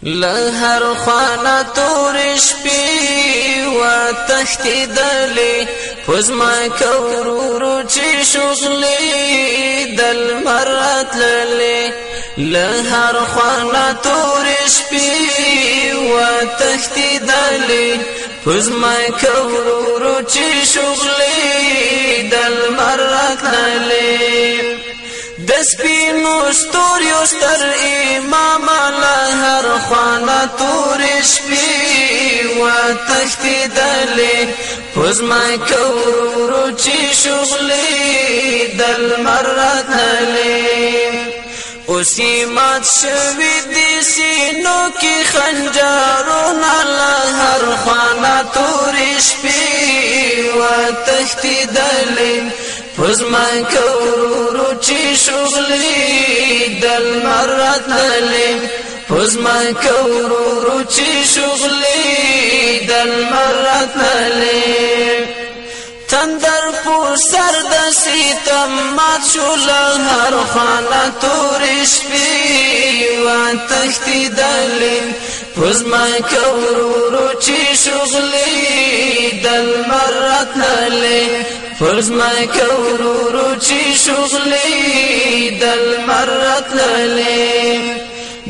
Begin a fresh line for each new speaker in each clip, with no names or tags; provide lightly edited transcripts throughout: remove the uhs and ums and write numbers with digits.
لهر خانه تور شپې و تښتېدلې پزما کورورو چې شغلې دل مرات للې لهر خانه تور شپې و تښتېدلې پزما کورورو چې شغلې دل مرات للې دسپینو ستوریو ستر امام لهر خانه تور شپې و تښتېدلې پزما کورورو چې شغلې دل مرتلې اوسې مات شوي دي سینو کې خنجرونه لهر خانه تور شپې و تښتېدلې پزما کورورو چې شغلې دل مرتلې پزما کورورو چې شغلې دل مرتلې تندر پو سر د ستم مات شو لهر خانه تور شپې و تښتېدلې پزما کورورو چې شغلې دل مرتلې پزما کورورو چې شغلې دل مرتلې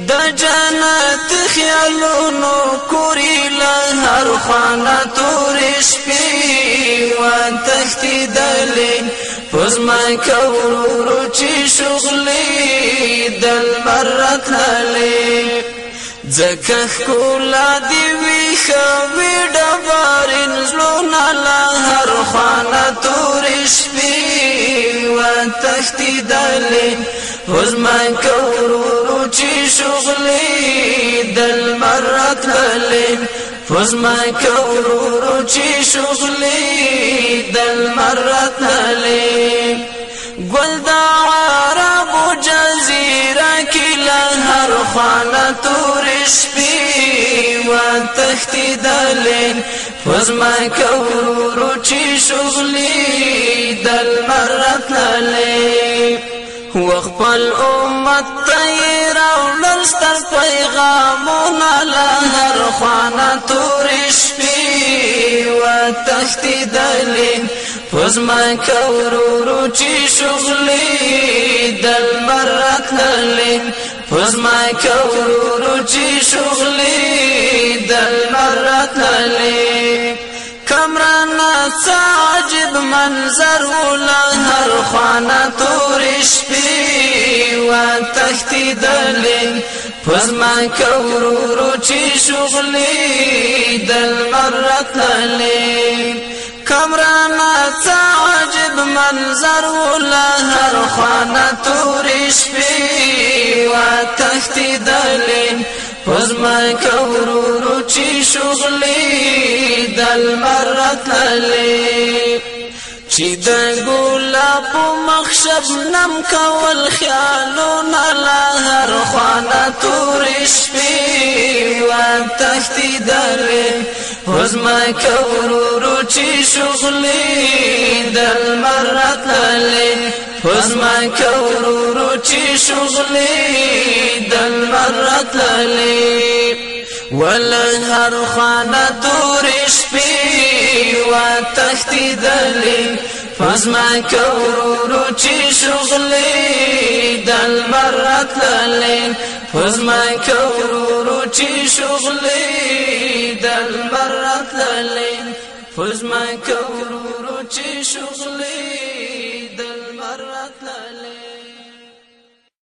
د جنت خیالونو کوری لهر خانه تور شپې و تښتېدلې پزما کورورو چې شغلې دل مرتلې ځکه ښکلا دې وي ښوي ډبرین زړونه لهر خانه تور شپې و تښتېدلې پزما کورورو چې شغلې دل مرتلې پزما کورورو چې شغلې دل مرتلې ګل د عربو جزیره کې لهر خانه تور شپې و تښتېدلې پزما کورورو چې شغلې دل مرتلې وخپل امت ته راوړل ستر پیغامونه لهر خانه تور شپې و تښتېدلې پزما کورورو چې شغلې دل مرتلې پزما کورورو چې شغلې دل مرتلې کمرانا عجب منظر لهر خانه تور شپې و تښتېدلې پزما کورورو چې شغلې دل مرتلې کمرانا عجب منظر لهر خانه تور شپې و تښتېدلې پزما کورورو چې شغلې دل مرتلې چې د ګلاب مخ شبنم کول خیالونه لهر خانه تور شپې و تښتېدلې پزما کورورو چې شغلې دل مرتلې پزما کورورو چې شغلې دل مرتلې ولهر خانه تور شپې و تښتېدلې پزما کورورو چې شغلې دل مرتلې پزما کورورو چې شغلې دل مرتلې پزما کورورو چې شغلې